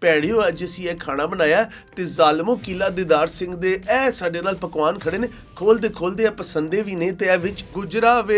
ਪੈੜਿਓ ਅੱਜ ਅਸੀਂ ਇਹ ਖਾਣਾ ਬਣਾਇਆ ਤੇ ਜ਼ਾਲਮੋ ਕਿਲਾ ਦੀਦਾਰ ਸਿੰਘ ਦੇ ਇਹ ਸਾਡੇ ਨਾਲ ਪਕਵਾਨ ਖੜੇ ਨੇ ਖੋਲਦੇ ਪਸੰਦੇ ਵੀ ਨੇ ਤੇ ਇਹ ਵਿੱਚ ਗੁਜਰਾ ਵੇ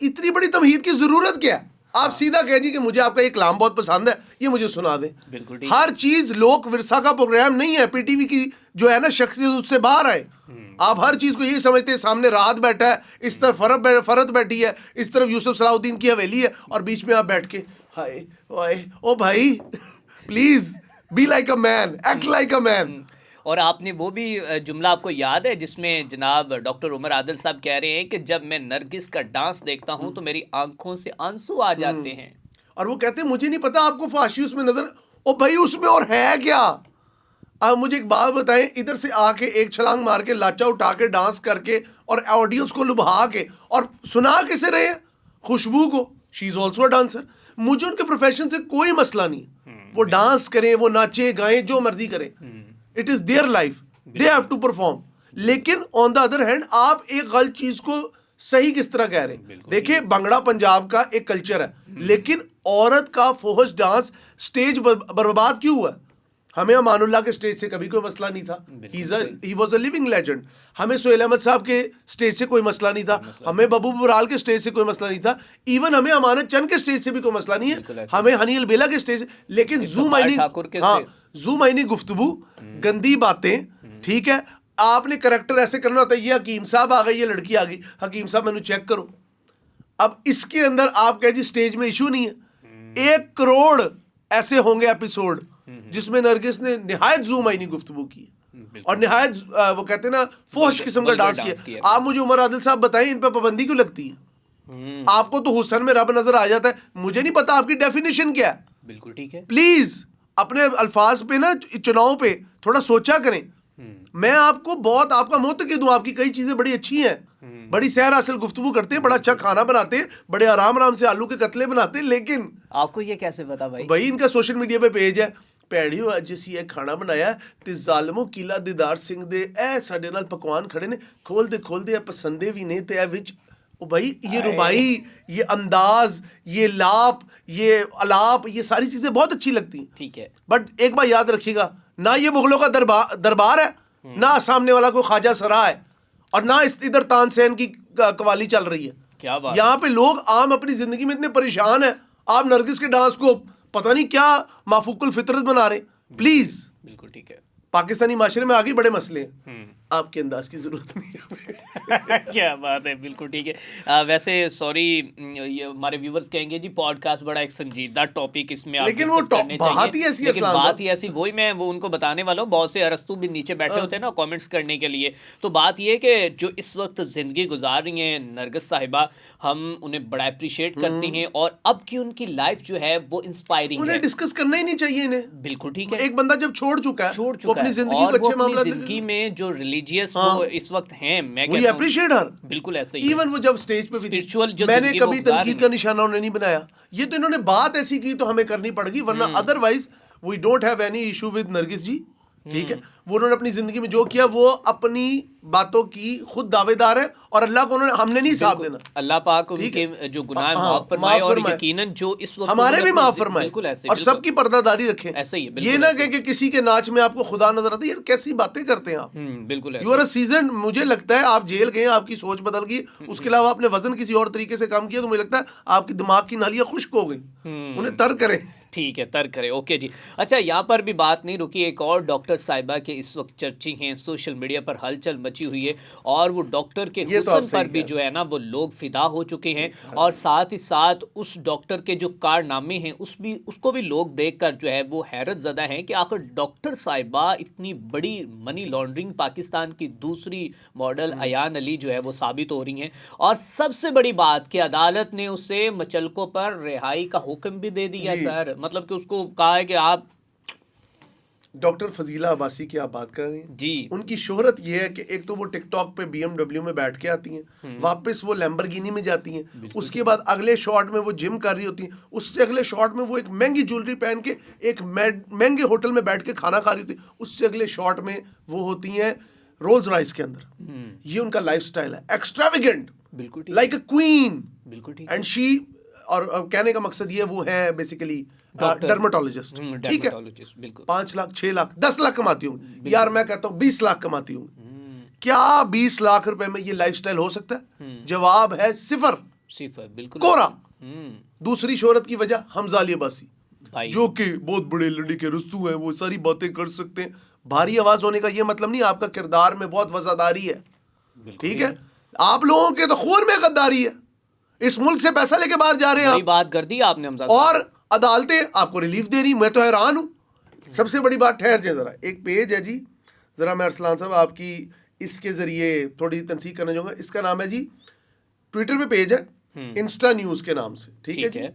اتنی بڑی تمہید کی ضرورت کیا ہے؟ آپ سیدھا کہہ جی کہ مجھے آپ کا یہ کلام بہت پسند ہے، یہ مجھے سنا دیں. بالکل ہر چیز لوک ورثہ کا پروگرام نہیں ہے. پی ٹی وی کی جو ہے نا شخصیت اس سے باہر آئے. آپ ہر چیز کو یہی سمجھتے ہیں سامنے رات بیٹھا ہے، اس طرف فرت بیٹھی ہے، اس طرف یوسف صلاح الدین کی حویلی ہے، اور بیچ میں آپ بیٹھ کے ہائے اوائے او بھائی please be like a man, act like a man. اور آپ نے وہ بھی جملہ آپ کو یاد ہے جس میں جناب ڈاکٹر عمر عادل صاحب کہہ رہے ہیں کہ جب میں نرگس کا ڈانس دیکھتا ہوں تو میری آنکھوں سے آنسو آ جاتے ہیں. اور وہ کہتے ہیں مجھے نہیں پتا آپ کو فحاشی اس میں نظر، او بھائی اس میں اور ہے کیا؟ آپ مجھے ایک بات بتائیں، ادھر سے آ کے ایک چھلانگ مار کے لاچا اٹھا کے ڈانس کر کے اور آڈینس کو لبھا کے اور سنا کسے رہے ہیں؟ خوشبو کو. شی از آلسو اے ڈانسر. مجھے ان کے پروفیشن سے کوئی مسئلہ نہیں، وہ ڈانس کریں، وہ ناچے گائیں، جو مرضی کریں. It is their life, they have to perform. لیکن آن دا ادر ہینڈ آپ ایک غلط چیز کو صحیح کس طرح کہہ رہے ہیں؟ دیکھیں بنگڑا پنجاب کا ایک کلچر ہے، لیکن عورت کا فوہش ڈانس سٹیج برباد کیوں ہوا؟ ہمیں امان اللہ کے سٹیج سے کبھی کوئی مسئلہ نہیں تھا. He was a living legend. ہمیں سہیل احمد صاحب کے سٹیج سے کوئی مسئلہ نہیں تھا. ہمیں ببو برال کے سٹیج سے کوئی مسئلہ نہیں تھا. ایون ہمیں امانت چند کے سٹیج سے بھی کوئی مسئلہ نہیں ہے. ہمیں ہنی البیلا کے سٹیج سے. لیکن زو معنی گفتگو، گندی باتیں، ٹھیک ہے. آپ نے کریکٹر ایسے کرنا ہوتا ہے، یہ حکیم صاحب آ گئے، یہ لڑکی آ گئی، حکیم صاحب مینو چیک کرو. اب اس کے اندر آپ کہہ جی سٹیج میں ایشو نہیں ہے. 1 کروڑ ایسے ہوں گے ایپیسوڈ جس میں نرگس نے نہایت زو معنی گفتگو کی اور نہایت وہ کہتے ہیں نا فوش قسم کا ڈانس کیا. آپ مجھے عمر عادل صاحب بتائیں ان پہ پابندی کیوں لگتی ہے؟ آپ کو تو حسن میں رب نظر آ جاتا ہے، مجھے نہیں پتا آپ کی ڈیفینیشن کیا ہے. بالکل ٹھیک ہے. پلیز اپنے الفاظ پہ نا چناؤ پہ تھوڑا سوچا کریں. میں آپ کو بہت آپ کا منتقد ہوں، آپ کی کئی چیزیں بڑی اچھی ہیں، بڑی سیر حاصل گفتگو کرتے ہیں، بڑا اچھا کھانا بناتے ہیں، بڑے آرام سے آلو کے قتلے بناتے ہیں. لیکن آپ کو یہ کیسے پتا بھائی ان کا سوشل میڈیا پہ پیج ہے، پیڑیو اج اسی ایک کھانا بنایا تے ظالمو کیلا دیدار سنگھ دے اے ساڈے نال پکوان کھڑے نے، کھول دے پسندے بھی نے تے اے وچ او بھائی یہ ربائی، یہ انداز، یہ لاپ، یہ الاپ، یہ ساری چیزیں بہت اچھی لگتی ہیں. ٹھیک ہے. بٹ ایک بات یاد رکھیے گا، نہ یہ مغلوں کا دربار ہے، نہ سامنے والا کوئی خواجہ سرا ہے، اور نہ ادھر تان سین کی قوالی چل رہی ہے. کیا بات. یہاں پہ لوگ عام اپنی زندگی میں اتنے پریشان ہیں، آپ نرگس کے ڈانس کو پتہ نہیں کیا مافوق الفطرت بنا رہے ہیں. پلیز. بالکل ٹھیک ہے. پاکستانی معاشرے میں آگے بڑے مسئلے ہیں، آپ کے انداز کی ضرورت نہیں ہے. کیا بات ہے. بالکل ٹھیک ہے. ویسے سوری ہمارے ویورز کہیں گے جی پوڈ کاسٹ بڑا ایک سنجیدہ ٹاپک اس میں لیکن وہ بات ہی ایسی ہے، لیکن بات ہی ایسی، وہی میں وہ ان کو بتانے والا ہوں. بہت سے ارسطو بھی نیچے بیٹھے ہوتے ہیں نا کامنٹس کرنے کے لیے. تو بات یہ ہے کہ جو اس وقت زندگی گزار رہی ہیں نرگس صاحبہ، ہم انہیں بڑا اپریشیٹ کرتے ہیں، اور اب کی ان کی لائف جو ہے وہ انسپائرنگ ہے. انہیں ڈسکس کرنا ہی نہیں چاہیے انہیں. بالکل ٹھیک ہے. ایک بندہ جب چھوڑ چکا ہے وہ اپنی زندگی اور کو وہ اچھے اپنی معاملات زندگی میں جو ریلیجیس وہ اس وقت ہیں، میں وی کہتا ہوں اپریشیٹ ہر. بالکل ایسے ہی. ایون وہ جب اسٹیج پہ بھی اسپرچول جو میں نے زندگی کبھی وہ گزار تنقید کا نشانہ انہیں نہیں بنایا. یہ تو انہوں نے بات ایسی کی تو ہمیں کرنی پڑ گئی، ورنہ otherwise we don't have any issue with Nargis ji. ٹھیک ہے. وہ انہوں نے اپنی زندگی میں جو کیا وہ اپنی باتوں کی خود دعوے دار ہے، اور اللہ کو ہم نے نہیں حساب دینا. اللہ پاک ان کے جو گناہ معاف فرمائے، اور یقیناً جو اس وقت ہمارے بھی معاف فرمائے، بالکل ایسے، اور سب کی پردہ داری رکھیں. ایسے ہی. یہ نہ کہ کسی کے ناچ میں آپ کو خدا نظر آتا ہے. یار کیسی باتیں کرتے ہیں آپ. بالکل یو آر اے سیزنڈ. مجھے لگتا ہے آپ جیل گئے، آپ کی سوچ بدل گئی، اس کے علاوہ آپ نے وزن کسی اور طریقے سے کام کیا، تو مجھے لگتا ہے آپ کی دماغ کی نالیاں خشک ہو گئی. انہیں تر کریں. ٹھیک ہے، تر کرے. اوکے جی. اچھا یہاں پر بھی بات نہیں رکی. ایک اور ڈاکٹر صاحبہ کے اس وقت چرچی ہیں، سوشل میڈیا پر ہلچل مچی ہوئی ہے، اور وہ ڈاکٹر کے حسن پر بھی جو ہے نا وہ لوگ فدا ہو چکے ہیں، اور ساتھ ہی ساتھ اس ڈاکٹر کے جو کارنامے ہیں اس کو بھی لوگ دیکھ کر جو ہے وہ حیرت زدہ ہیں کہ آخر ڈاکٹر صاحبہ اتنی بڑی منی لانڈرنگ پاکستان کی دوسری ماڈل ایان علی جو ہے وہ ثابت ہو رہی ہیں. اور سب سے بڑی بات کہ عدالت نے اسے مچلکوں پر رہائی کا حکم بھی دے دیا. سر مطلب کہ اس کو کہا ہے کہ آپ ڈاکٹر فضیلہ عباسی کی آپ بات کر رہے ہیں جی. ان کی شہرت یہ ہے کہ ایک تو وہ ٹک ٹاک پہ بی ایم ڈبلیو میں بیٹھ کے آتی ہیں، واپس وہ لیمبرگینی میں جاتی ہیں، اس کے بعد اگلے شاٹ میں وہ جم کر رہی ہوتی ہیں، اس سے اگلے شاٹ میں وہ ایک مہنگی جولری پہن کے ایک مہنگے ہوٹل میں بیٹھ کے کھانا کھا رہی ہوتی ہیں، اس سے اگلے شاٹ میں وہ ہوتی ہیں رولز رائس کے اندر. یہ ان کا لائف سٹائل ہے، ایکسٹراویگنٹ، بالکل لائک اے کوئین. بالکل ٹھیک. اینڈ شی، اور کہنے کا مقصد یہ وہ ہے بیسیکلی ڈرماٹولوجسٹ. ٹھیک ہے. 5 لاکھ 6 لاکھ 10 لاکھ کماتی ہوں. یار میں کہتا ہوں 20 لاکھ کماتی ہوں. کیا 20 لاکھ روپے میں یہ لائف سٹائل ہو سکتا ہے؟ جواب ہے صفر. صفر بالکل کوڑا. دوسری شہرت کی وجہ حمزہ علی عباسی بھائی جو کہ بہت بڑے لڑی کے رستو ہیں, وہ ساری باتیں کر سکتے ہیں. بھاری آواز ہونے کا یہ مطلب نہیں آپ کا کردار میں بہت وفاداری ہے, ٹھیک ہے. آپ لوگوں کے تو خون میں غداری ہے, اس ملک سے پیسہ لے کے باہر جا رہے ہیں بڑی آپ, بات کر دی آپ نے حمزہ صاحب. اور عدالتیں آپ کو ریلیف دے رہی. میں تو حیران ہوں. سب سے بڑی بات, ٹھہر جائے ذرا, ایک پیج ہے جی, ذرا میں ارسلان صاحب آپ کی اس کے ذریعے تھوڑی تنسیق کرنا چاہوں گا. اس کا نام ہے جی, ٹویٹر پہ پیج ہے انسٹا نیوز کے نام سے, ٹھیک ہے جی.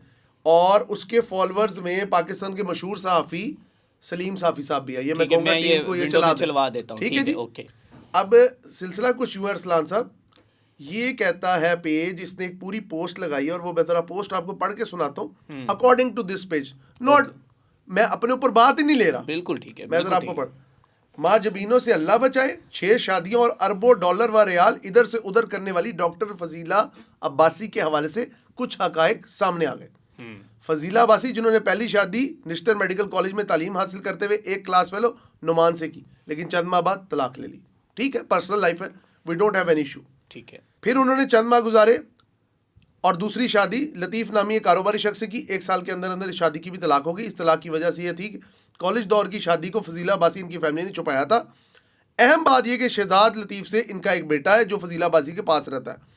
اور اس کے فالوورز میں پاکستان کے مشہور صحافی سلیم صافی صاحب بھی ہے. یہ میں کہوں گا ٹیم کو یہ چلوا دیتا ہوں, ٹھیک ہے جی. اب سلسلہ کچھ یوں ہے ارسلان صاحب, یہ کہتا ہے پیج, اس نے ایک پوری پوسٹ لگائی ہے, اور وہ بہترا پوسٹ آپ کو پڑھ کے سناتا ہوں according to this page. Note, میں اپنے اوپر بات ہی نہیں لے رہا, بالکل ٹھیک ہے, میں ذرا آپ کو پڑھ. ماں جبینوں سے اللہ بچائے, 6 شادیوں اور اربوں ڈالر و ریال ادھر سے ادھر کرنے والی ڈاکٹر فضیلہ عباسی کے حوالے سے کچھ حقائق سامنے آ گئے. فضیلہ عباسی جنہوں نے پہلی شادی نشتر میڈیکل کالج میں تعلیم حاصل کرتے ہوئے ایک کلاس فیلو نعمان سے کی, لیکن چند ماہ بعد طلاق لے لی. ٹھیک ہے, پرسنل لائف ہے, we don't have any issue. ٹھیک ہے. پھر انہوں نے چند ماہ گزارے اور دوسری شادی لطیف نامی ایک کاروباری شخص سے کی. 1 سال کے اندر اندر اس شادی کی بھی طلاق ہو گئی. اس طلاق کی وجہ سے یہ تھی کہ کالج دور کی شادی کو فضیلہ عباسی ان کی فیملی نے چھپایا تھا. اہم بات یہ کہ شہزاد لطیف سے ان کا ایک بیٹا ہے جو فضیلہ عباسی کے پاس رہتا ہے.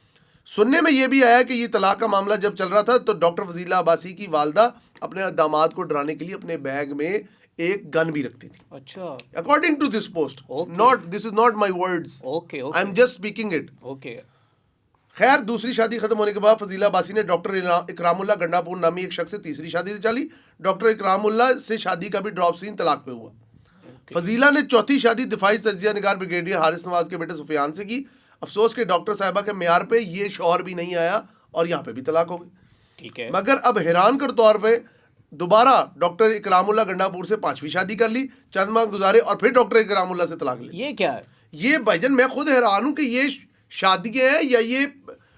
سننے میں یہ بھی آیا کہ یہ طلاق کا معاملہ جب چل رہا تھا تو ڈاکٹر فضیلہ عباسی کی والدہ اپنے داماد کو ڈرانے کے لیے اپنے بیگ میں ایک گن بھی رکھتی تھی. اچھا, according to this post, not this is not my words, okay I am just speaking it. Okay. خیر, دوسری شادی ختم ہونے کے بعد فضیلہ عباسی نے ڈاکٹر اکرام اللہ گنڈاپور نامی ایک شخص سے تیسری شادی چالی. ڈاکٹر اکرام اللہ سے شادی کا بھی ڈراپ سین طلاق پہ ہوا. فضیلہ نے چوتھی شادی دفاعی تجزیہ نگار بریگیڈیئر حارث نواز کے بیٹے سفیان سے کی. افسوس کہ ڈاکٹر صاحبہ کے معیار پہ یہ شوہر بھی نہیں آیا اور یہاں پہ بھی طلاق ہو گئی. ٹھیک ہے. مگر اب حیران کر طور پہ دوبارہ ڈاکٹر اکرام اللہ گنڈاپور سے 5ویں شادی کر لی, چند ماہ گزارے اور پھر ڈاکٹر اکرام اللہ سے طلاق لی. یہ کیا ہے؟ یہ بھائی جان میں خود حیران ہوں کہ یہ شادیاں ہیں یا یہ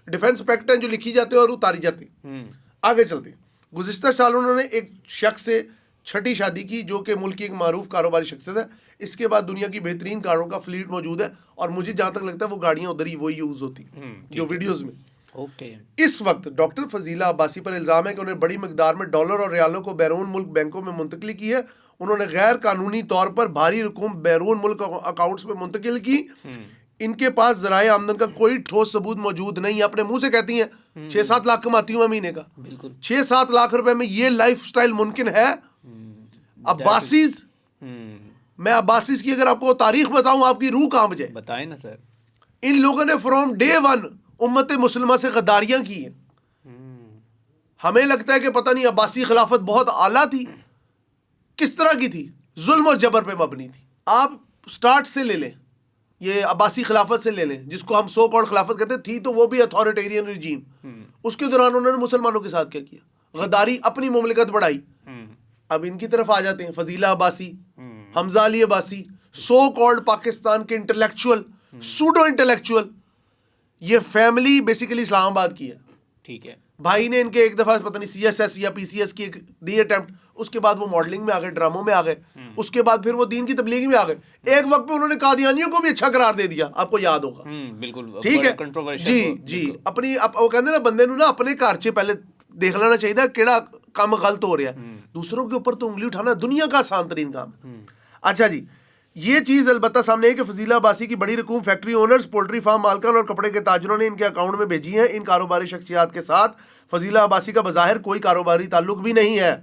ڈیفینس پیکٹ ہیں جو لکھی جاتے ہیں اور اتاری جاتی ہیں. آگے چلتے ہیں. گزشتہ سال انہوں نے ایک شخص سے 6ٹھی شادی کی جو کہ ملک کی ایک معروف کاروباری شخصیت ہے. اس کے بعد دنیا کی بہترین کاروں کا فلیٹ موجود ہے, اور مجھے جہاں تک لگتا ہے وہ گاڑیاں ادھر ہی وہی یوز ہوتی ہیں جو ویڈیوز میں. اس وقت ڈاکٹر فضیلہ عباسی پر الزام ہے کہ انہیں بڑی مقدار میں ڈالر اور ریالوں کو بیرون ملک بینکوں میں منتقلی کی ہے. انہوں نے غیر قانونی طور پر بھاری رقوم بیرون ملک اکاؤنٹس میں منتقل کی. ان کے پاس ذرائع آمدن کا کوئی ٹھوس ثبوت موجود نہیں. اپنے منہ سے کہتی ہیں 6-7 لاکھ کماتی ہوں میں مہینے کا. 6-7 لاکھ روپے میں یہ لائف سٹائل ممکن ہے؟ عباسیز, میں عباسیز کی اگر آپ کو تاریخ بتاؤں آپ کی روح کانپ جائے. بتائیں نا سر. ان لوگوں نے فرام ڈے 1 امت مسلمہ سے غداریاں کی ہیں. ہمیں لگتا ہے کہ پتہ نہیں عباسی خلافت بہت اعلیٰ تھی. کس طرح کی تھی؟ ظلم و جبر پہ مبنی تھی. آپ سٹارٹ سے لے لیں, یہ عباسی خلافت سے لے لیں جس کو ہم سو کالڈ خلافت کہتے تھی, تو وہ بھی اتھارٹیرین رجیم. اس کے دوران انہوں نے مسلمانوں کے ساتھ کیا کیا؟ غداری, اپنی مملکت بڑھائی. اب ان کی طرف آ جاتے ہیں فضیلہ عباسی, حمزہ علی عباسی, سو کالڈ پاکستان کے انٹلیکچوئل, سوڈو انٹلیکچوئل. یہ فیملی بیسیکلی اسلام آباد کی ہے. ٹھیک ہے. بھائی نے ان کے ایک دفعہ پتہ نہیں CSS یا PCS کی ایک دی اٹیمپٹ, اس کے بعد وہ ماڈلنگ میں آ گئے, ڈراموں میں آ گئے, اس کے بعد پھر وہ دین کی تبلیغ میں آ گئے. ایک وقت پہ انہوں نے قادیانیوں کو بھی اچھا قرار دے دیا, آپ کو یاد ہوگا. بالکل ٹھیک ہے جی. اپنی وہ کہتے ہیں نا بندے نو نا اپنے کارچے پہلے دیکھ لینا چاہیے کیڑا کام غلط ہو رہا ہے. دوسروں کے اوپر تو انگلی اٹھانا دنیا کا آسان ترین کام ہے. اچھا جی, یہ چیز البتہ سامنے ہے کہ فضیلہ عباسی کی بڑی رقوم فیکٹری اونرز, پولٹری فارم مالکان اور کپڑے کے تاجروں نے ان کے اکاؤنٹ میں بھیجی ہیں. ان کاروباری شخصیات کے ساتھ فضیلہ عباسی کا بظاہر کوئی کاروباری تعلق بھی نہیں ہے,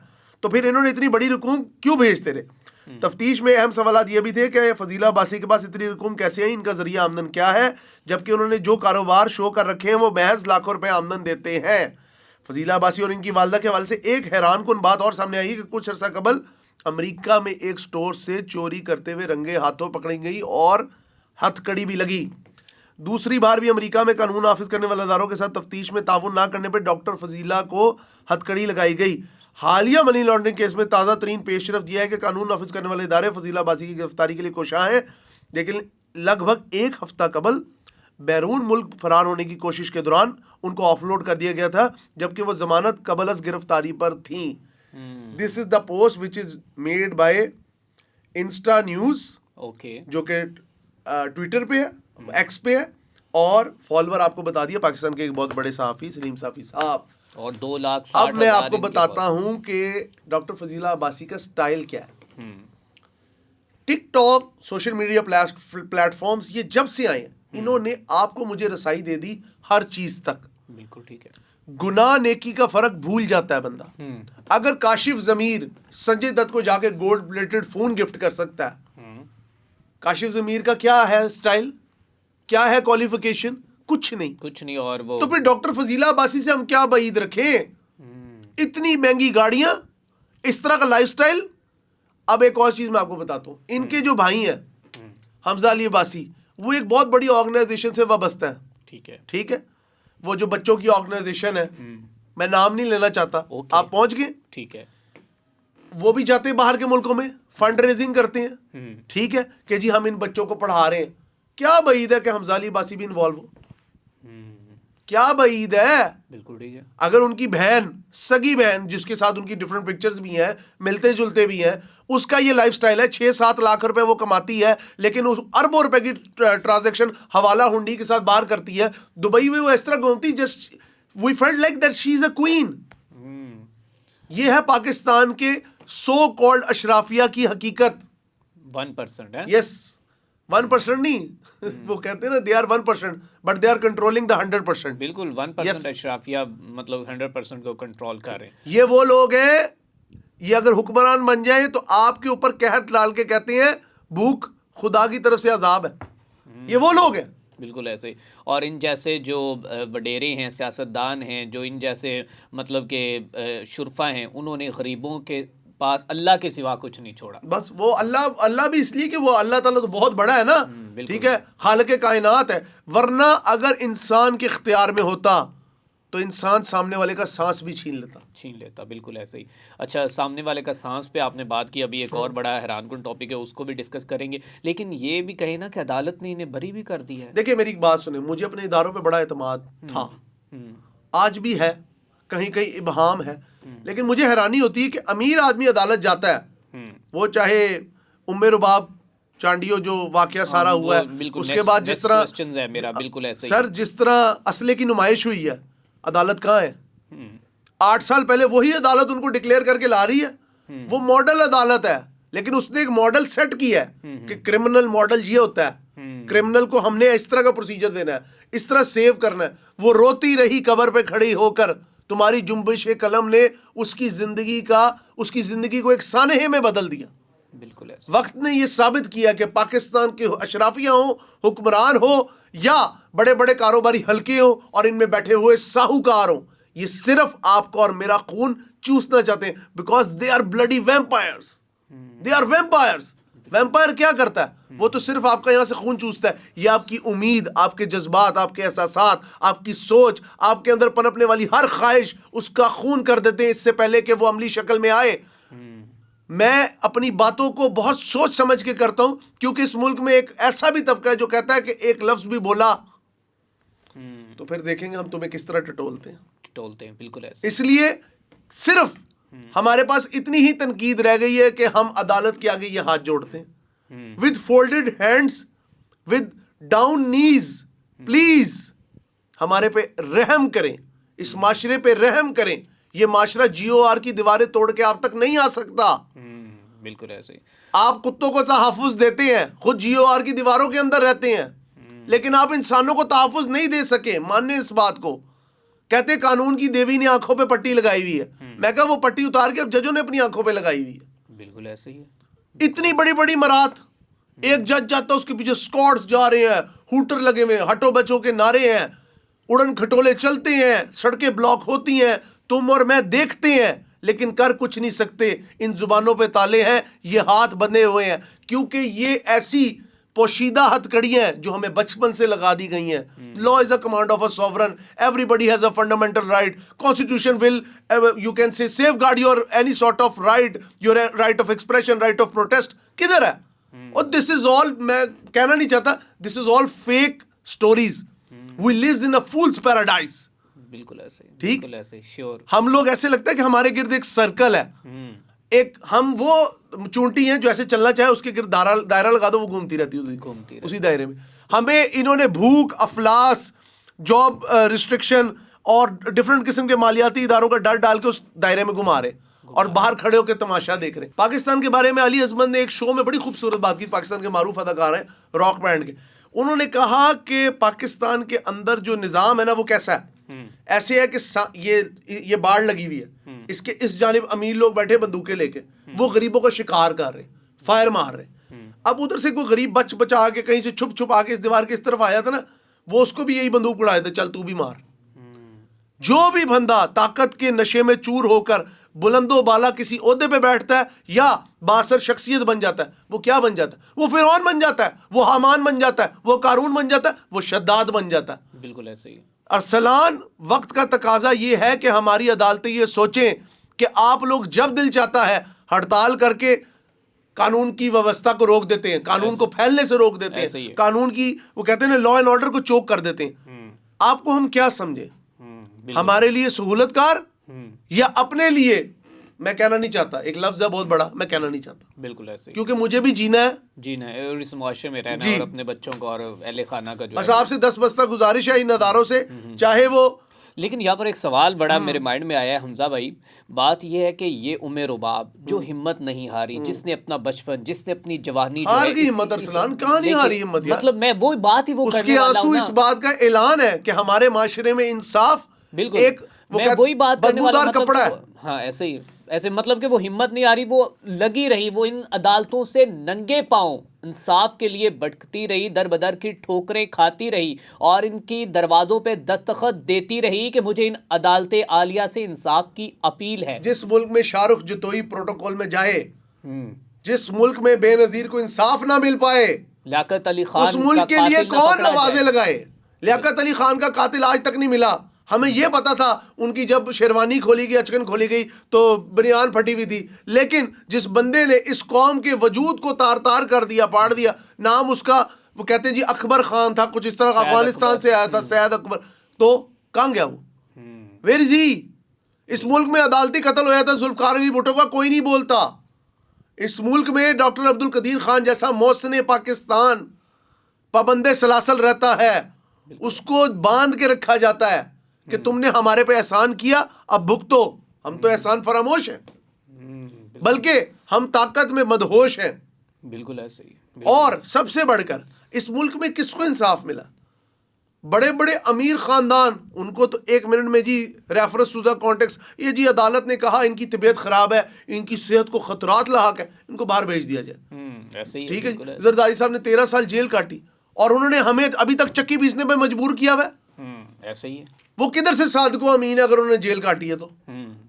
تو پھر انہوں نے اتنی بڑی رقوم کیوں بھیجتے رہے؟ تفتیش میں اہم سوالات یہ بھی تھے کہ فضیلہ عباسی کے پاس اتنی رقوم کیسے ہیں, ان کا ذریعہ آمدن کیا ہے, جبکہ انہوں نے جو کاروبار شو کر رکھے ہیں وہ محض لاکھوں روپے آمدن دیتے ہیں. فضیلہ عباسی اور ان کی والدہ کے حوالے سے ایک حیران کن بات اور سامنے آئی کہ کچھ عرصہ قبل امریکہ میں ایک سٹور سے چوری کرتے ہوئے رنگے ہاتھوں پکڑی گئی اور ہتھ کڑی بھی لگی. دوسری بار بھی امریکہ میں قانون نافذ کرنے والے اداروں کے ساتھ تفتیش میں تعاون نہ کرنے پر ڈاکٹر فضیلہ کو ہتھ کڑی لگائی گئی. حالیہ منی لانڈرنگ کیس میں تازہ ترین پیش رفت یہ ہے کہ قانون نافذ کرنے والے ادارے فضیلہ عباسی کی گرفتاری کے لیے کوشاں ہیں, لیکن لگ بھگ 1 ہفتہ قبل بیرون ملک فرار ہونے کی کوشش کے دوران ان کو آف لوڈ کر دیا گیا تھا, جبکہ وہ ضمانت قبل از گرفتاری پر تھیں. This is the post which is made by Insta news, جو کہ ٹویٹر پہ ہے, ایکس پہ ہے, اور فالوور آپ کو بتا دیا پاکستان کے ایک بہت بڑے صحافی سلیم صافی صاحب. اور 2,60,000. اب میں آپ کو بتاتا ہوں کہ ڈاکٹر فضیلہ عباسی کا سٹائل کیا ہے. TikTok social media platforms یہ جب سے آئے ہیں انہوں نے آپ کو مجھے رسائی دے دی ہر چیز تک. بالکل ٹھیک ہے. گناہ نیکی کا فرق بھول جاتا ہے بندہ. اگر کاشف ضمیر سنجے دت کو جا کے گولڈ پلیٹڈ فون گفٹ کر سکتا ہے, کاشف ضمیر کا کیا ہے سٹائل, کیا ہے کوالیفیکیشن, کچھ نہیں. اور وہ تو پھر ڈاکٹر فضیلہ عباسی سے ہم کیا بعید رکھیں؟ اتنی مہنگی گاڑیاں, اس طرح کا لائف سٹائل. اب ایک اور چیز میں آپ کو بتاتا ہوں, ان کے جو بھائی ہیں حمزہ علی عباسی, وہ ایک بہت بڑی آرگنائزیشن سے وابستہ ہیں. ٹھیک ہے, وہ جو بچوں کی آرگنائزیشن ہے, میں نام نہیں لینا چاہتا, آپ پہنچ گئے. ٹھیک ہے. وہ بھی جاتے ہیں باہر کے ملکوں میں, فنڈ ریزنگ کرتے ہیں. ٹھیک ہے کہ جی ہم ان بچوں کو پڑھا رہے ہیں. کیا بعید ہے کہ حمزہ علی عباسی بھی انوالو ہو؟ کیا بعید ہے؟ بالکل ٹھیک ہے. اگر ان کی بہن, سگی بہن جس کے ساتھ ان کی ڈفرنٹ پکچرز بھی ہیں, ملتے جلتے بھی ہیں, اس کا یہ لائف سٹائل ہے, 6-7 لاکھ روپے وہ کماتی ہے, لیکن اس اربوں روپے کی ٹرانزیکشن حوالہ ہنڈی کے ساتھ باہر کرتی ہے. دبئی میں وہ اس طرح گھومتی, just we felt like that she is a queen. یہ ہے پاکستان کے سو کالڈ اشرافیہ کی حقیقت. 1% ہے. یس 1% نہیں, وہ کہتے ہیں نا they are 1% but they are controlling the 100%. بالکل 1% اشرافیہ مطلب 100% کو کنٹرول کر رہے ہیں. یہ وہ لوگ ہیں, یہ اگر حکمران بن جائیں تو آپ کے اوپر قحط ڈال کے کہتے ہیں بھوک خدا کی طرف سے عذاب ہے. یہ وہ لوگ ہیں. بالکل ایسے ہی. اور ان جیسے جو وڈیرے ہیں, سیاستدان ہیں, جو ان جیسے مطلب کہ شرفا ہیں, انہوں نے غریبوں کے پاس اللہ کے سوا کچھ نہیں چھوڑا. بس وہ اللہ بھی اس لیے کہ وہ اللہ تعالیٰ تو بہت بڑا ہے نا. ٹھیک ہے, خالق کائنات ہے. ورنہ اگر انسان کے اختیار میں ہوتا تو انسان سامنے والے کا سانس بھی چھین لیتا. بالکل ایسے ہی. اچھا, سامنے والے کا سانس پہ آپ نے بات کی, ابھی ایک اور بڑا حیران کن ٹاپک ہے, اس کو بھی ڈسکس کریں گے. لیکن یہ بھی کہیں نا کہ عدالت نے انہیں بری بھی کر دی ہے. دیکھیں میری ایک بات سنیں, مجھے اپنے اداروں پہ بڑا اعتماد تھا, آج بھی ہے, کہیں کہیں ابہام ہے, لیکن مجھے حیرانی ہوتی ہے کہ امیر آدمی عدالت جاتا ہے, وہ چاہے ام رباب چانڈیو جو واقعہ سارا ہوا ہے, اس کے بعد جس طرح سر جس طرح اسلحے کی نمائش ہوئی ہے, عدالت کہاں ہے؟ 8 سال پہلے وہی عدالت ان کو ڈکلیئر کر کے لا رہی ہے. وہ ماڈل عدالت ہے, لیکن اس نے ایک ماڈل سیٹ کیا ہے کہ کرمنل ماڈل یہ ہوتا ہے, کرمنل کو ہم نے اس طرح کا پروسیجر دینا ہے, اس طرح سیو کرنا ہے. وہ روتی رہی قبر پہ کھڑی ہو کر, تمہاری جنبش قلم نے اس کی زندگی کو ایک سانحے میں بدل دیا. بالکل وقت نے یہ ثابت کیا کہ پاکستان کے اشرافیہ ہوں, حکمران ہو, یا بڑے بڑے کاروباری حلقے ہوں, اور ان میں بیٹھے ہوئے ساہوکار ہوں, یہ صرف آپ کو اور میرا خون چوسنا چاہتے ہیں, because they are bloody vampires. They are vampires. Vampire کیا کرتا ہے؟ وہ تو صرف آپ کا یہاں سے خون چوستا ہے. یہ آپ کی امید, آپ کے جذبات, آپ کے احساسات, آپ کی سوچ, آپ کے اندر پنپنے والی ہر خواہش, اس کا خون کر دیتے ہیں اس سے پہلے کہ وہ عملی شکل میں آئے. میں اپنی باتوں کو بہت سوچ سمجھ کے کرتا ہوں, کیونکہ اس ملک میں ایک ایسا بھی طبقہ ہے جو کہتا ہے کہ ایک لفظ بھی بولا تو پھر دیکھیں گے ہم تمہیں کس طرح ٹٹولتے ہیں. بالکل ایسے. اس لیے صرف ہمارے پاس اتنی ہی تنقید رہ گئی ہے کہ ہم عدالت کے آگے یہ ہاتھ جوڑتے ہیں, with folded hands, with down knees. Please ہمارے پہ رحم کریں, اس معاشرے پہ رحم کریں. یہ معاشرہ GOR کی دیواریں توڑ کے آپ تک نہیں آ سکتا. بالکل ایسے. آپ کتوں کو تحفظ دیتے ہیں, خود GOR کی دیواروں کے اندر رہتے ہیں, لیکن آپ انسانوں کو تحفظ نہیں دے سکے. ماننے اس بات کو, کہتے قانون کی دیوی نے آنکھوں پہ پٹی لگائی ہوئی ہے. میں کہا وہ پٹی اتار کے اب ججوں نے اپنی آنکھوں پہ لگائی ہوئی ہے. بالکل ایسے ہی ہے. اتنی بڑی بڑی مرات, ایک جج جاتا اس کے پیچھے اسکواڈز جا رہے ہیں, ہوٹر لگے ہوئے ہیں, ہٹو بچوں کے نعرے ہیں, اڑن کھٹولے چلتے ہیں, سڑکیں بلاک ہوتی ہیں, تم اور میں دیکھتے ہیں لیکن کر کچھ نہیں سکتے. ان زبانوں پہ تالے ہیں, یہ ہاتھ بندھے ہوئے ہیں, کیونکہ یہ ایسی پوشیدہ ہتھ کڑیاں ہیں جو ہمیں بچپن سے لگا دی گئی ہیں. Law is a command of a sovereign, everybody has a fundamental right, constitution will you can say safeguard your any sort of right, your right of expression, right of protest. کدھر ہے؟ اور دس is آل, میں کہنا نہیں چاہتا, this is all fake stories. We lives in a fool's paradise. بالکل ایسے. ٹھیک, بالکل ایسے. شیور. ہم لوگ ایسے لگتا ہے کہ ہمارے گرد ایک سرکل ہے, ایک ہم وہ چونٹی ہیں جو ایسے چلنا چاہے اس کے گرد دائرہ لگا دو, وہ گھومتی رہتی ہے اسی دائرے میں. ہمیں انہوں نے بھوک، افلاس، جاب ریسٹرکشن اور ڈفرینٹ قسم کے مالیاتی اداروں کا ڈر ڈال کے اس دائرے میں گھما رہے اور باہر کھڑے ہو کے تماشا دیکھ رہے ہیں. پاکستان کے بارے میں علی عظمت نے ایک شو میں بڑی خوبصورت بات کی. پاکستان کے معروف اداکار ہیں راک بینڈ کے. انہوں نے کہا کہ پاکستان کے اندر جو نظام ہے نا وہ کیسا ہے. ایسے ہے کہ یہ باڑ لگی ہوئی ہے, اس کے اس جانب امیر لوگ بیٹھے بندوقیں لے کے, وہ غریبوں کا شکار کر رہے ہیں, فائر مار رہے ہیں. اب ادھر سے کوئی غریب بچ بچا کے کہیں سے چھپ چھپ آ کے اس دیوار کے اس طرف آیا تھا نا, وہ اس کو بھی یہی بندوق اڑائے تھے, چل تو بھی مار. جو بھی بندہ طاقت کے نشے میں چور ہو کر بلند و بالا کسی عہدے پہ بیٹھتا ہے یا بااثر شخصیت بن جاتا ہے, وہ کیا بن جاتا ہے؟ وہ فرعون بن جاتا ہے, وہ حامان بن جاتا ہے, وہ قارون بن جاتا ہے, وہ شداد بن جاتا ہے. بالکل ایسے ہی. ارسلان, وقت کا تقاضا یہ ہے کہ ہماری عدالتیں یہ سوچیں کہ آپ لوگ جب دل چاہتا ہے ہڑتال کر کے قانون کی ویوستھا کو روک دیتے ہیں, قانون کو پھیلنے سے روک دیتے ہیں, قانون کی وہ کہتے ہیں لا اینڈ آرڈر کو چوک کر دیتے ہیں. آپ کو ہم کیا سمجھیں, ہمارے لیے سہولت کار یا اپنے لیے؟ میں کہنا نہیں چاہتا, ایک لفظ ہے بہت بڑا, میں کہنا نہیں چاہتا. بالکل ایسے ہی. کیونکہ مجھے بھی جینا ہے اور اس معاشرے میں رہنا اور اپنے بچوں کو اور اہل خانہ کا جو بس آپ سے دس بستہ گزارش ہے ان اداروں سے, چاہے وہ. لیکن یہاں پر ایک سوال بڑا میرے مائنڈ میں آیا ہے حمزہ بھائی. بات یہ ہے کہ یہ رباب جو ہمت نہیں ہاری, جس نے اپنا بچپن, جس نے اپنی جوانی ہار گئی ہمت ارسلان, کہاں نہیں ہاری ہمت یار. مطلب میں وہی بات ہی وہ اس کے آنسو اس بات کا اعلان ہے کہ ہمارے معاشرے میں انصاف ایک میں وہی بات کرنے والا کپڑا ہے. ہاں ایسے ہی, ایسے مطلب کہ وہ ہمت نہیں آ رہی, وہ لگی رہی, وہ ان عدالتوں سے ننگے پاؤں انصاف کے لیے بھٹکتی رہی, در بدر کی ٹھوکریں کھاتی رہی اور ان کی دروازوں پہ دستخط دیتی رہی کہ مجھے ان عدالت عالیہ سے انصاف کی اپیل ہے. جس ملک میں شاہ رخ جتوئی پروٹوکول میں جائے, جس ملک میں بے نظیر کو انصاف نہ مل پائے, لیاقت علی خان اس ملک کے لیے کون آوازیں لگائے؟ لیاقت علی خان کا قاتل آج تک نہیں ملا. ہمیں یہ پتا تھا ان کی جب شیروانی کھولی گئی, اچکن کھولی گئی تو بنیان پھٹی ہوئی تھی, لیکن جس بندے نے اس قوم کے وجود کو تار تار کر دیا, پاڑ دیا, نام اس کا وہ کہتے ہیں جی اکبر خان تھا, کچھ اس طرح, افغانستان سے آیا تھا, سید اکبر, تو کہاں گیا وہ؟ ویئر از ہی؟ اس ملک میں عدالتی قتل ہوا تھا ذوالفقار علی بھٹو کا, کوئی نہیں بولتا. اس ملک میں ڈاکٹر عبد القدیر خان جیسا محسن پاکستان پابند سلاسل رہتا ہے, اس کو باندھ کے رکھا جاتا ہے کہ تم نے ہمارے پہ احسان کیا, اب بھگتو. ہم تو احسان فراموش ہیں, بلکہ ہم طاقت میں مدہوش ہیں. بالکل ایسے ہی. اور سب سے بڑھ کر اس ملک میں کس کو انصاف ملا؟ بڑے بڑے امیر خاندان, ان کو تو ایک منٹ میں جی ریفرنس ٹو دا کانٹیکسٹ, یہ جی عدالت نے کہا ان کی طبیعت خراب ہے, ان کی صحت کو خطرات لاحق ہے, ان کو باہر بھیج دیا جائے. ٹھیک ہے, زرداری صاحب نے 13 سال جیل کاٹی اور انہوں نے ہمیں ابھی تک چکی پیسنے پہ مجبور کیا ہوا ہے. ایسے ہی ہے. وہ کدھر سے صادق و امین ہے اگر انہوں نے جیل کاٹی ہے تو؟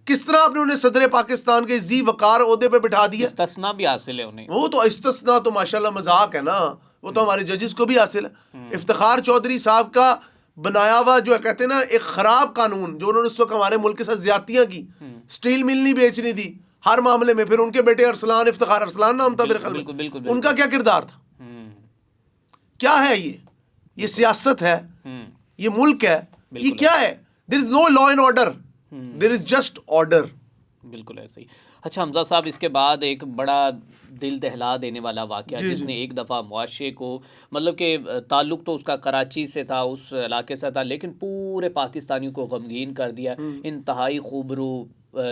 کس طرح آپ نے انہیں صدر پاکستان کے ذی وقار عہدے پہ بٹھا دیا؟ استثناء بھی حاصل ہے انہیں. وہ تو استثناء تو ماشاءاللہ مذاق ہے نا, وہ تو ہمارے ججز کو بھی حاصل ہے. افتخار چودھری صاحب کا بنایا ہوا جو کہتے ہیں نا ایک خراب قانون, جو انہوں نے اس وقت ہمارے ملک کے ساتھ زیادتیاں کی, سٹیل مل نہیں بیچنی تھی ہر معاملے میں. پھر ان کے بیٹے ارسلان, افتخار ارسلان نام تھا میرے خیال میں, ان کا کیا کردار تھا؟ کیا ہے یہ سیاست ہے, یہ ملک ہے, یہ کیا ہے؟ there is no law and order, there is just order. بالکل ایسے ہی. اچھا حمزہ صاحب, اس کے بعد ایک بڑا دل دہلا دینے والا واقعہ جس نے ایک دفعہ معاشرے کو, مطلب کہ تعلق تو اس کا کراچی سے تھا, اس علاقے سے تھا, لیکن پورے پاکستانیوں کو غمگین کر دیا. انتہائی خوبرو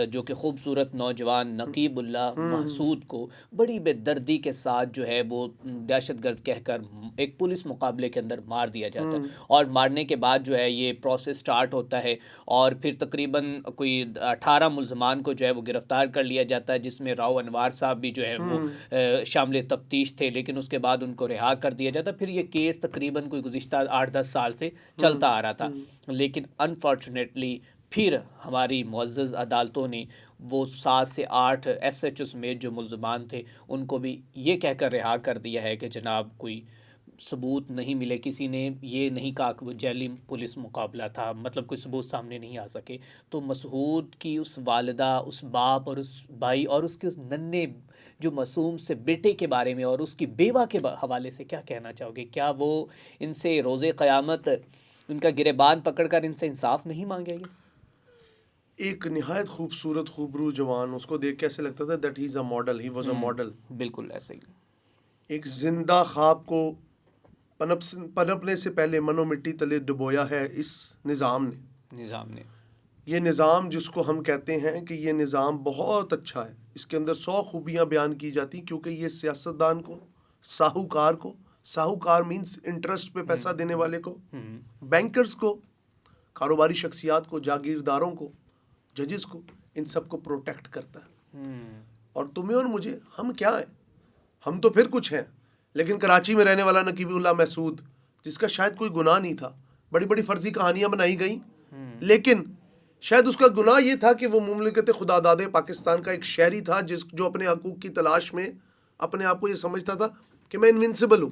جو کہ خوبصورت نوجوان نقیب اللہ محسود کو بڑی بے دردی کے ساتھ جو ہے وہ دہشت گرد کہہ کر ایک پولیس مقابلے کے اندر مار دیا جاتا ہے. اور مارنے کے بعد جو ہے یہ پروسیس سٹارٹ ہوتا ہے اور پھر تقریباً کوئی 18 ملزمان کو جو ہے وہ گرفتار کر لیا جاتا ہے, جس میں راؤ انوار صاحب بھی جو ہے وہ شامل تفتیش تھے, لیکن اس کے بعد ان کو رہا کر دیا جاتا. پھر یہ کیس تقریباً کوئی گزشتہ 8-10 سال سے چلتا آ رہا تھا, لیکن انفارچونیٹلی پھر ہماری معزز عدالتوں نے وہ 7 سے 8 ایس ایچ او سمیت جو ملزمان تھے ان کو بھی یہ کہہ کر رہا کر دیا ہے کہ جناب کوئی ثبوت نہیں ملے, کسی نے یہ نہیں کہا کہ وہ جیلی پولیس مقابلہ تھا, مطلب کوئی ثبوت سامنے نہیں آ سکے. تو مسعود کی اس والدہ, اس باپ اور اس بھائی اور اس کے اس ننھے جو معصوم سے بیٹے کے بارے میں اور اس کی بیوہ کے حوالے سے کیا کہنا چاہو گے؟ کیا وہ ان سے روز قیامت ان کا گریبان پکڑ کر ان سے انصاف نہیں مانگے گے؟ ایک نہایت خوبصورت خوبرو جوان, اس کو دیکھ کے ایسے لگتا تھا that he is a model, he was a model. بالکل ایسے ہی. ایک زندہ خواب کو پنپنے سے پہلے منو مٹی تلے ڈبویا ہے اس نظام نے. یہ نظام جس کو ہم کہتے ہیں کہ یہ نظام بہت اچھا ہے, اس کے اندر 100 خوبیاں بیان کی جاتی, کیونکہ یہ سیاستدان کو, ساہوکار مینس انٹرسٹ پہ پیسہ دینے والے کو, بینکرز کو, کاروباری شخصیات کو, جاگیرداروں کو, ججز کو, ان سب کو پروٹیکٹ کرتا ہے. اور تمہیں اور مجھے, ہم کیا ہیں؟ ہم تو پھر کچھ ہیں. لیکن کراچی میں رہنے والا نقیب اللہ محسود, جس کا شاید کوئی گناہ نہیں تھا, بڑی بڑی فرضی کہانیاں بنائی گئیں, لیکن شاید اس کا گناہ یہ تھا کہ وہ مملکت خداداد پاکستان کا ایک شہری تھا جو اپنے حقوق کی تلاش میں اپنے آپ کو یہ سمجھتا تھا کہ میں انوینسیبل ہوں.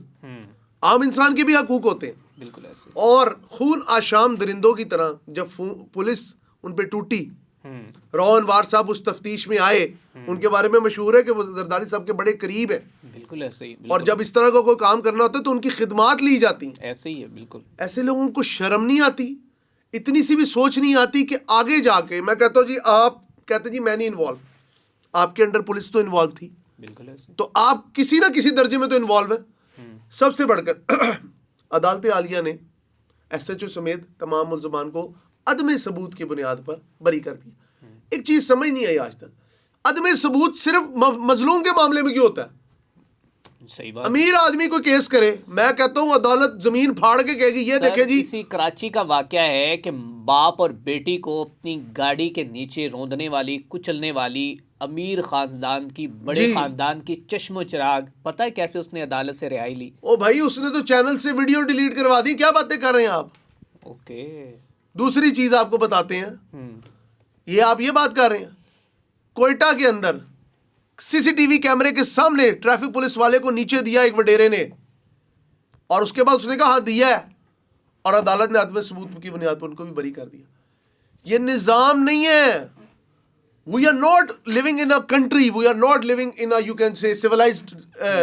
عام انسان کے بھی حقوق ہوتے ہیں, بالکل ایسے. اور خون آشام درندوں کی طرح جب پولیس ان پہ ٹوٹی, روہن وار صاحب اس تفتیش میں آئے, ان کے بارے میں مشہور ہے کہ وہ زرداری صاحب کے بڑے قریب ہیں. بالکل ایسے ہی. اور جب اس طرح کا کوئی کام کرنا ہوتا ہے تو ان کی خدمات لی جاتی ہیں. ایسے ہی ہے بالکل. ایسے لوگوں کو شرم نہیں آتی, اتنی سی بھی سوچ نہیں آتی کہ آگے جا کے میں کہتا ہوں جی, آپ کہتے جی میں نہیں انوالو, آپ کے انڈر پولیس تو انوالو تھی, بالکل ایسے. تو آپ کسی نہ کسی درجے میں تو انوالو ہیں. سب سے بڑھ کر عدالت عالیہ نے ایس ایچ او سمیت تمام ملزمان کو عدم ثبوت کی بنیاد پر بری کر دیا. ایک چیز سمجھ نہیں آئی آج تک, عدم ثبوت صرف مظلوم کے معاملے میں کیوں ہوتا ہے؟ صحیح بات. امیر آدمی کوئی کیس کرے, میں کہتا ہوں عدالت زمین پھاڑ کے کہے گی یہ دیکھیں جی. اسی کراچی کا واقعہ ہے کہ باپ اور بیٹی کو اپنی گاڑی کے نیچے روندنے والی, کچلنے والی امیر خاندان کی, بڑے خاندان کی چشم و چراغ, پتہ ہے کیسے اس نے عدالت سے رہائی لی؟ او بھائی, اس نے تو چینل سے ویڈیو ڈیلیٹ کروا دی. کیا باتیں کر رہے ہیں آپ؟ اوکے. دوسری چیز آپ کو بتاتے ہیں, یہ آپ یہ بات کر رہے ہیں, کوئٹہ کے اندر سی سی ٹی وی کیمرے کے سامنے ٹریفک پولیس والے کو نیچے دیا ایک وڈیرے نے, اور اس کے بعد اس نے کہا ہاں دیا ہے, اور عدالت نے عدم ثبوت کی بنیاد پر ان کو بھی بری کر دیا. یہ نظام نہیں ہے. We are not living in a country, we are not living in a, you can say, civilized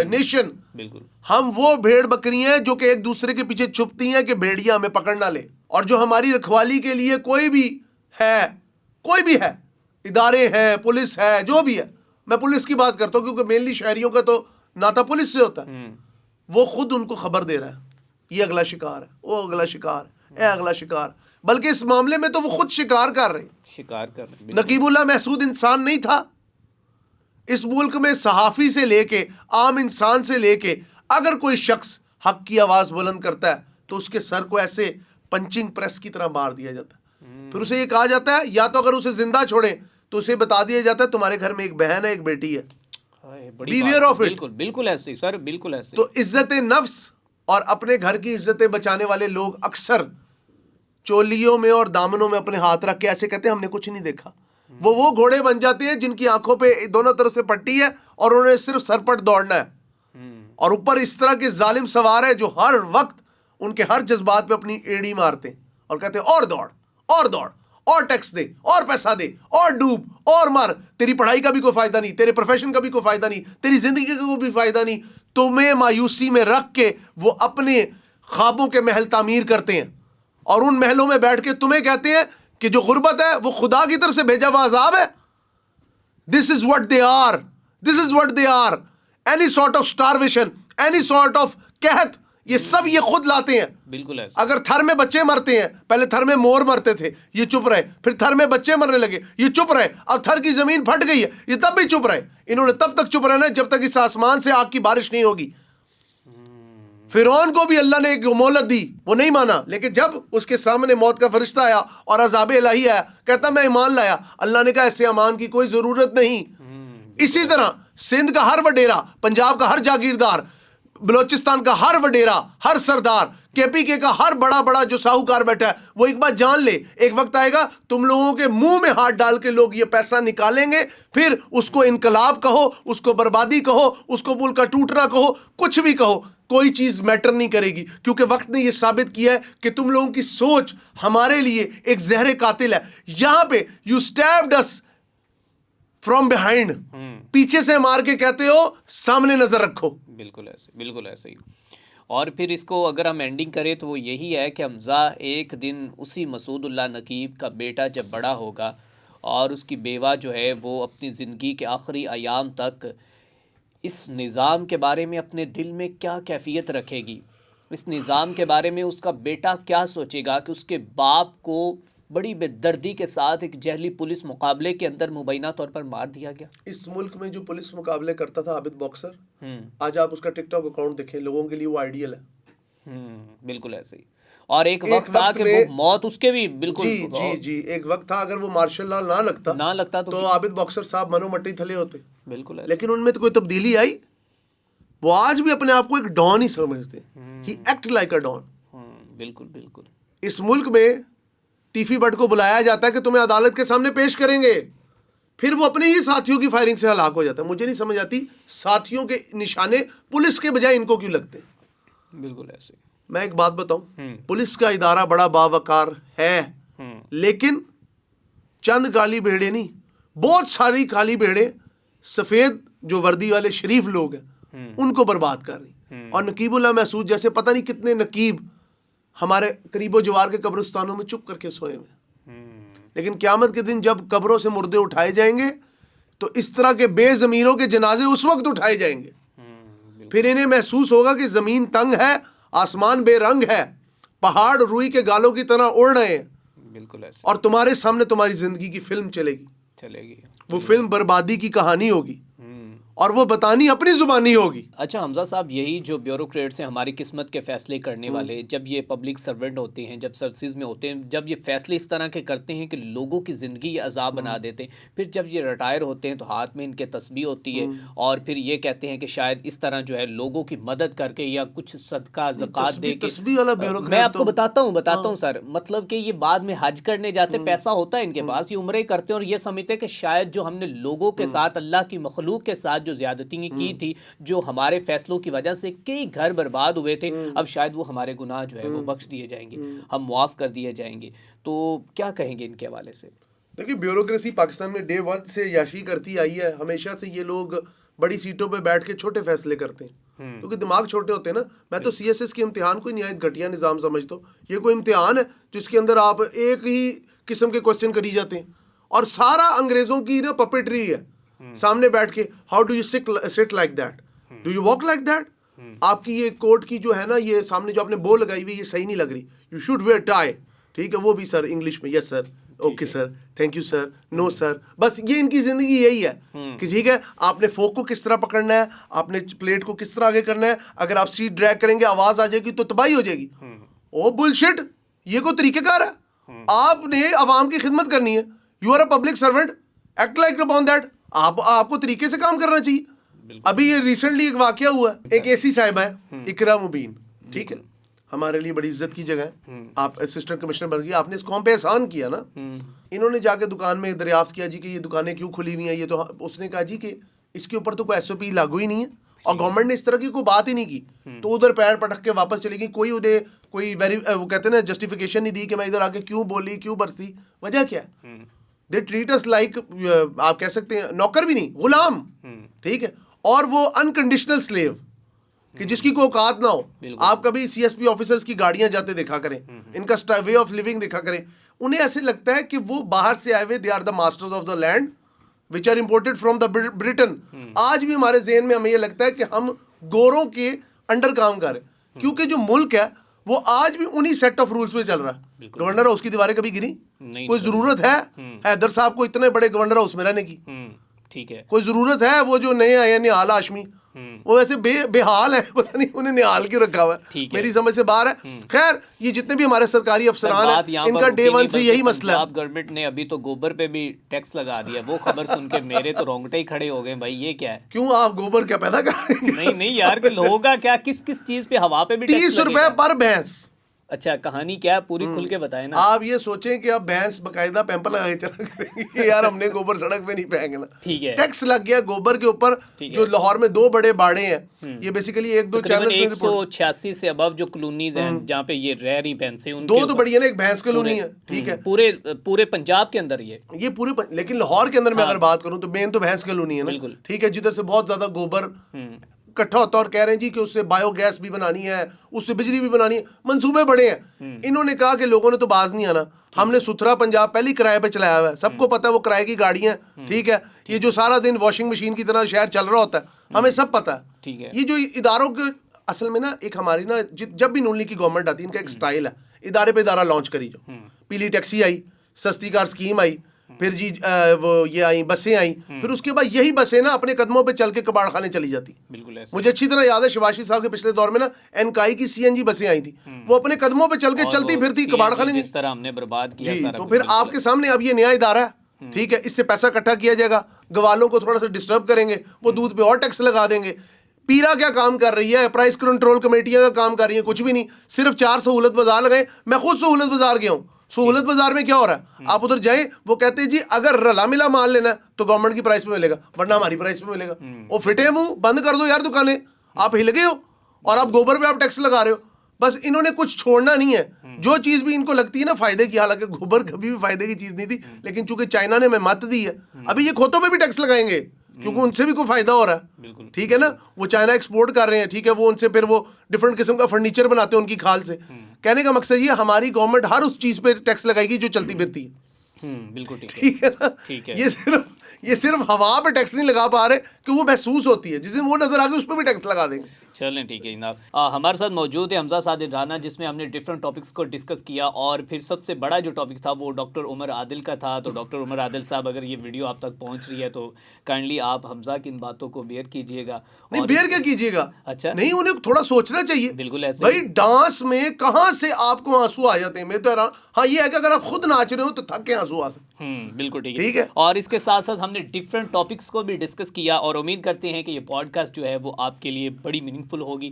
nation. بالکل. ہم وہ بھیڑ بکری ہیں جو کہ ایک دوسرے کے پیچھے چھپتی ہیں کہ بھیڑیا ہمیں پکڑ نہ لے, اور جو ہماری رکھوالی کے لیے کوئی بھی ہے, ادارے ہیں, پولیس ہے, جو بھی ہے, میں پولیس کی بات کرتا ہوں کیونکہ مینلی شہریوں کا تو ناتا پولیس سے ہوتا ہے, وہ خود ان کو خبر دے رہا ہے, یہ اگلا شکار ہے, وہ اگلا شکار ہے, اگلا شکار, بلکہ اس معاملے میں تو وہ خود شکار کر رہے ہیں. نقیب اللہ محسود انسان نہیں تھا. اس ملک میں صحافی سے لے کے عام انسان سے لے کے اگر کوئی شخص حق کی آواز بلند کرتا ہے تو اس کے سر کو ایسے پنچنگ پریس کی طرح مار دیا جاتا ہے. پھر اسے یہ کہا جاتا ہے, یا تو اگر اسے زندہ چھوڑیں تو اسے بتا دیا جاتا ہے تمہارے گھر میں ایک بہن ہے, ایک بیٹی ہے. Beware of it. بالکل ایسے سر, بالکل ایسے. تو عزت نفس اور اپنے گھر کی عزتیں بچانے والے لوگ اکثر چولیوں میں اور دامنوں میں اپنے ہاتھ رکھ کے ایسے کہتے ہیں ہم نے کچھ نہیں دیکھا. وہ گھوڑے بن جاتے ہیں جن کی آنکھوں پہ دونوں طرف سے پٹی ہے اور انہوں نے صرف سر پٹ دوڑنا ہے, اور اوپر اس طرح کے ظالم سوار ہے جو ہر وقت ان کے ہر جذبات پہ اپنی ایڑی مارتے ہیں اور کہتے ہیں اور دوڑ, اور دوڑ, اور ٹیکس دے, اور پیسہ دے, اور ڈوب, اور مر. تیری پڑھائی کا بھی کوئی فائدہ نہیں, تیرے پروفیشن کا بھی کوئی فائدہ نہیں, تیری زندگی کا کوئی بھی فائدہ نہیں. تمہیں مایوسی میں رکھ کے وہ اپنے خوابوں کے محل تعمیر کرتے ہیں, اور ان محلوں میں بیٹھ کے تمہیں کہتے ہیں کہ جو غربت ہے وہ خدا کی طرف سے بھیجا ہوا عذاب ہے. This is what they are. This is what they are. Any sort of starvation, any sort of قحط, یہ سب یہ خود لاتے ہیں. بالکل ایسا. اگر تھر میں بچے مرتے ہیں, پہلے تھر میں مور مرتے تھے, یہ چپ رہے, پھر تھر میں بچے مرنے لگے, یہ چپ رہے, اب تھر کی زمین پھٹ گئی ہے, یہ تب بھی چپ رہے. انہوں نے تب تک چپ رہنا ہے جب تک اس آسمان سے آگ کی بارش نہیں ہوگی. فرعون کو بھی اللہ نے ایک مہلت دی, وہ نہیں مانا, لیکن جب اس کے سامنے موت کا فرشتہ آیا اور عذاب الہی آیا, کہتا میں ایمان لایا. اللہ نے کہا ایسے امان کی کوئی ضرورت نہیں. اسی طرح سندھ کا ہر وڈیرا, پنجاب کا ہر جاگیردار, بلوچستان کا ہر وڈیرا, ہر سردار, کے پی کے کا ہر بڑا بڑا جو ساہوکار بیٹھا ہے, وہ ایک بات جان لے, ایک وقت آئے گا تم لوگوں کے منہ میں ہاتھ ڈال کے لوگ یہ پیسہ نکالیں گے. پھر اس کو انقلاب کہو, اس کو بربادی کہو, اس کو ملک کا ٹوٹنا کہو, کچھ بھی کہو, کوئی چیز میٹر نہیں کرے گی, کیونکہ وقت نے یہ ثابت کیا ہے کہ تم لوگوں کی سوچ ہمارے لیے ایک زہر قاتل ہے. یہاں پہ you stepped us from behind, پیچھے سے مار کے کہتے ہو سامنے نظر رکھو. بالکل ایسے, بالکل ایسے ہی. اور پھر اس کو اگر ہم اینڈنگ کریں تو وہ یہی ہے کہ حمزہ ایک دن اسی مسعود اللہ نقیب کا بیٹا جب بڑا ہوگا اور اس کی بیوہ جو ہے وہ اپنی زندگی کے آخری ایام تک اس نظام کے بارے میں اپنے دل میں کیا کیفیت رکھے گی, اس نظام کے بارے میں اس کا بیٹا کیا سوچے گا کہ اس کے باپ کو بڑی بے دردی کے ساتھ ایک جہلی پولیس مقابلے کے اندر مبینہ طور پر مار دیا گیا؟ اس ملک میں جو پولیس مقابلے کرتا تھا عابد باکسر، آج آپ اس کا ٹک ٹاک اکاؤنٹ دیکھیں، لوگوں کے لیے وہ آئیڈیل ہے۔ بالکل ایسے ہی، اور ایک وقت تھا کہ وہ موت اس کے بھی بالکل جی ایک وقت تھا اگر وہ مارشل لا نہ لگتا تو عابد باکسر صاحب منو مٹی تھلے ہوتے۔ بالکل، لیکن ان میں تو کوئی تبدیلی آئی؟ وہ آج بھی اپنے آپ کو ایک ڈان ہی سمجھتے ہیں، ہی ایکٹ لائک اے ڈان۔ بالکل اس ملک میں ٹیفی بٹ کو بلایا جاتا ہے کہ تمہیں عدالت کے سامنے پیش کریں گے، پھر وہ اپنے ہی ساتھیوں کی فائرنگ سے ہلاک ہو جاتا ہے۔ مجھے نہیں سمجھ آتی ساتھیوں کے نشانے پولیس کے بجائے ان کو کیوں لگتے ہیں۔ بالکل ایسے۔ میں ایک بات بتاؤں، پولیس کا ادارہ بڑا باوقار ہے، لیکن چند کالی بھیڑے نہیں، بہت ساری کالی بھیڑے سفید جو وردی والے شریف لوگ ہیں ان کو برباد کر رہی۔ اور نقیب اللہ محسود جیسے پتہ نہیں کتنے نقیب ہمارے قریب و جوار کے قبرستانوں میں چپ کر کے سوئے ہوئے، لیکن قیامت کے دن جب قبروں سے مردے اٹھائے جائیں گے تو اس طرح کے بے ضمیروں کے جنازے اس وقت اٹھائے جائیں گے، پھر انہیں محسوس ہوگا کہ زمین تنگ ہے، آسمان بے رنگ ہے، پہاڑ روئی کے گالوں کی طرح اڑ رہے ہیں، بالکل ایسے، اور تمہارے سامنے تمہاری زندگی کی فلم چلے گی، وہ فلم بربادی کی کہانی ہوگی، اور وہ بتانی اپنی زبانی ہوگی۔ اچھا حمزہ صاحب، یہی جو بیوروکریٹس ہیں، ہماری قسمت کے فیصلے کرنے والے، جب یہ پبلک سرونٹ ہوتے ہیں، جب سروسز میں ہوتے ہیں، جب یہ فیصلے اس طرح کے کرتے ہیں کہ لوگوں کی زندگی یہ عذاب بنا دیتے ہیں، پھر جب یہ ریٹائر ہوتے ہیں تو ہاتھ میں ان کے تسبیح ہوتی ہے، اور پھر یہ کہتے ہیں کہ شاید اس طرح جو ہے لوگوں کی مدد کر کے یا کچھ صدقہ زکوٰۃ دے کے، میں آپ کو بتاتا ہوں سر، مطلب کہ یہ بعد میں حج کرنے جاتے، پیسہ ہوتا ہے ان کے پاس، یہ عمرے کرتے ہیں اور یہ سمجھتے ہیں کہ شاید جو ہم نے لوگوں کے ساتھ، اللہ کی مخلوق کے ساتھ جو زیادتی کی تھی، جو ہمارے فیصلوں کی وجہ سے کئی گھر برباد ہوئے تھے، اب شاید وہ ہمارے گناہ جو ہے وہ بخش دیے جائیں گے، ہم معاف کر دیے جائیں گے۔ تو کیا کہیں گے ان کے حوالے سے؟ دیکھیے، بیوروکریسی پاکستان میں ڈے ون سے یاشی کرتی آئی ہے، ہمیشہ سے یہ لوگ بڑی سیٹوں پہ بیٹھ کے چھوٹے فیصلے کرتے ہیں، کیونکہ دماغ چھوٹے ہوتے ہیں نا۔ میں تو سی ایس ایس کے امتحان کو نہایت گھٹیا نظام سمجھتا ہوں۔ یہ کوئی امتحان ہے جس کے اندر آپ ایک ہی قسم کے کوشچن کری جاتے ہیں، اور سارا انگریزوں کی نا پپیٹری ہے، سامنے بیٹھ کے how do you sit like that, do you walk like that, آپ کی یہ کوٹ کی جو ہے نا، یہ سامنے جو آپ نے بو لگائی ہوئی، یہ صحیح نہیں لگ رہی، یو شوڈ ویئر ٹائی، ٹھیک ہے، وہ بھی سر انگلش میں، yes sir, okay sir, thank you sir, no sir, بس یہ ان کی زندگی یہی ہے کہ ٹھیک ہے، آپ نے فوک کو کس طرح پکڑنا ہے، آپ نے پلیٹ کو کس طرح آگے کرنا ہے، اگر آپ سیٹ ڈریگ کریں گے آواز آ جائے گی تو تباہی ہو جائے گی۔ او بلشٹ، یہ کوئی طریقہ کار ہے؟ آپ نے عوام کی خدمت کرنی ہے، you are a public servant, act like upon that, آپ کو طریقے سے کام کرنا چاہیے۔ ابھی یہ ریسنٹلی ایک واقعہ ہوا ہے، ایک ایسی صاحبہ ہے اقرا مبین، ٹھیک ہے، ہمارے لیے بڑی عزت کی جگہ ہے، آپ اسسٹنٹ کمشنر بن گئی، آپ نے اس قوم پہ احسان کیا نا۔ انہوں نے جا کے دکان میں دریافت کیا جی کہ یہ دکانیں کیوں کھلی ہوئی ہیں، یہ تو اس نے کہا جی کہ اس کے اوپر تو کوئی ایس او پی لاگو ہی نہیں ہے، اور گورنمنٹ نے اس طرح کی کوئی بات ہی نہیں کی، تو ادھر پیر پٹک کے واپس چلی گئی، کوئی ادھر کوئی وہ کہتے ہیں نا جسٹیفیکیشن نہیں دی کہ میں ادھر آ کے کیوں بولی، کیوں برسی، وجہ کیا ہے؟ دے ٹریٹ اس لائک، آپ کہہ سکتے ہیں نوکر بھی نہیں، غلام، ٹھیک ہے، اور وہ انکنڈیشنل سلیو کہ جس کی کوئی اوقات نہ ہو۔ آپ کبھی سی ایس پی آفیسرز کی گاڑیاں جاتے دیکھا کریں، ان کا وے آف لیونگ دیکھا کریں، انہیں ایسے لگتا ہے کہ وہ باہر سے آئے ہوئے، they are the masters of the land which are imported from the Britain. آج بھی ہمارے ذہن میں ہمیں یہ لگتا ہے کہ ہم گوروں کے انڈر کام کر رہے ہیں، کیونکہ جو ملک ہے وہ آج بھی انہی سیٹ آف رولز پہ چل رہا ہے۔ گورنر ہاؤس کی دیواریں کبھی گری؟ کوئی ضرورت ہے حیدر صاحب کو اتنے بڑے گورنر ہاؤس میں رہنے کی؟ ٹھیک ہے، کوئی ضرورت ہے؟ وہ جو نئے آئے نہال ہاشمی، وہ ویسے بے حال ہے، پتہ نہیں انہیں نہال کیوں رکھا ہوا ہے، میری سمجھ سے باہر ہے۔ خیر، یہ جتنے بھی ہمارے سرکاری افسران ہیں، ان کا ڈے ون سے یہی مسئلہ ہے۔ پنجاب گورنمنٹ نے ابھی تو گوبر پہ بھی ٹیکس لگا دیا، وہ خبر سن کے میرے تو رونگٹے ہی کھڑے ہو گئے، بھائی یہ کیا ہے؟ کیوں آپ گوبر کیا پیدا کر رہے ہیں؟ نہیں یار، کہ ہوگا کیا، کس چیز پہ، ہوا پہ بھی 30 روپے پر بھینس۔ اچھا، کہانی کیا ہے پوری کھل کے بتائیں نا۔ آپ یہ سوچیں کہ اب بھینس باقاعدہ پیمپر لگا کے چلا کریں گے کہ یار ہم نے گوبر سڑک پہ نہیں پھینکنا، ٹھیک ہے، ٹیکس لگ گیا گوبر کے اوپر۔ جو لاہور میں 2 بڑے باڑے ہیں، یہ بیسیکلی 1-2 چینل 186 سے ابو جو کلونیز ہیں جہاں پہ یہ رہ رہی بھینسیں، 2 تو بڑی ہے نا، ایک بھینس کالونی ہے، ٹھیک ہے، پورے پنجاب کے اندر یہ پورے، لیکن لاہور کے اندر میں اگر بات کروں تو مین تو بھینس کالونی ہے نا، ٹھیک ہے، جدھر سے بہت زیادہ گوبر اکٹھا ہوتا ہے، اور کہہ رہے ہیں جی کہ اس سے بایو گیس بھی بنانی ہے، اس سے بجلی بھی بنانی ہے، منصوبے بڑے ہیں۔ انہوں نے کہا کہ لوگوں نے تو باز نہیں آنا، ہم نے ستھرا پنجاب پہلی کرائے پہ چلایا ہوا ہے، سب کو پتا ہے وہ کرائے کی گاڑیاں، ٹھیک ہے، یہ جو سارا دن واشنگ مشین کی طرح شہر چل رہا ہوتا ہے، ہمیں سب پتا ہے۔ یہ جو اداروں کے اصل میں نا ایک ہماری نا جب بھی نون لیگ کی گورنمنٹ آتی ہے ان کا ایک سٹائل ہے ادارے پہ ادارہ لانچ کری جو پیلی ٹیکسی آئی سستی کار اسکیم آئی پھر جی وہ یہ آئیں بسیں آئیں پھر اس کے بعد یہی بسیں نا اپنے قدموں پہ چل کے کباڑ خانے چلی جاتی. بالکل ایسے مجھے اچھی طرح یاد ہے شباشی صاحب کے پچھلے دور میں نا انکائی کی سی این جی بسیں آئی تھی وہ اپنے قدموں پہ چل کے چلتی پھرتی کباڑ خانے جس طرح ہم نے برباد کیا جی. سارا تو کچھ. پھر آپ کے سامنے اب یہ نیا ادارہ ہے ٹھیک ہے اس سے پیسہ اکٹھا کیا جائے گا گوالوں کو تھوڑا سا ڈسٹرب کریں گے وہ دودھ پہ اور ٹیکس لگا دیں گے. پیرا کیا کام کر رہی ہے پرائس کنٹرول کمیٹیاں کا کام کر رہی ہیں کچھ بھی نہیں صرف 4 سہولت بازار لگائے. میں خود سہولت بازار گیا ہوں سہولت بازار میں کیا ہو رہا ہے آپ ادھر جائیں وہ کہتے ہیں جی اگر رلا ملا مال لینا ہے تو گورنمنٹ کی پرائس پہ ملے گا ورنہ ہماری پرائس پہ ملے گا. وہ فٹے منہ بند کر دو یار دکانیں آپ ہل گئے ہو اور آپ گوبر پہ آپ ٹیکس لگا رہے ہو. بس انہوں نے کچھ چھوڑنا نہیں ہے جو چیز بھی ان کو لگتی ہے نا فائدے کی حالانکہ گوبر کبھی بھی فائدے کی چیز نہیں تھی لیکن چونکہ چائنا نے ہمیں مت دی ہے ابھی یہ کھوتوں پہ بھی ٹیکس لگائیں گے کیونکہ ان سے بھی کوئی فائدہ ہو رہا ہے ٹھیک ہے نا. وہ چائنا ایکسپورٹ کر رہے ہیں ٹھیک ہے وہ ان سے پھر وہ ڈفرنٹ قسم کا فرنیچر بناتے ہیں ان کی کھال سے. کہنے کا مقصد یہ ہماری گورنمنٹ ہر اس چیز پہ ٹیکس لگائے گی جو چلتی پھرتی ہے. بالکل ٹھیک ہے نا. یہ صرف ہوا پہ ٹیکس نہیں لگا پا رہے کہ وہ محسوس ہوتی ہے جس دن وہ نظر آ گئی اس پہ بھی ٹیکس لگا دیں گے. چلیں ٹھیک ہے جناب. ہمارے ساتھ موجود ہے حمزہ صادق رانا جس میں ہم نے ڈفرینٹ ٹاپکس کو ڈسکس کیا اور پھر سب سے بڑا جو ٹاپک تھا وہ ڈاکٹر عمر عادل کا تھا. تو ڈاکٹر عمر عادل صاحب اگر یہ ویڈیو آپ تک پہنچ رہی ہے تو کائنڈلی آپ حمزہ کی ان باتوں کو بیئر کیجیے گا. نہیں بیئر کیا کیجیے گا اچھا نہیں انہیں تھوڑا سوچنا چاہیے. بالکل ایسے بھائی ڈانس میں کہاں سے آپ کو آنسو آ جاتے ہیں میں تو ہاں یہ ہے کہ اگر آپ خود ناچ رہے ہو تو تھک کے آنسو آ سکتے. بالکل ٹھیک ہے. اور اس کے ساتھ ساتھ ہم نے ڈفرینٹ ٹاپکس کو بھی ڈسکس کیا اور امید کرتے ہیں کہ یہ پوڈ کاسٹ جو ہے وہ آپ کے لیے بڑی میننگ فل ہوگی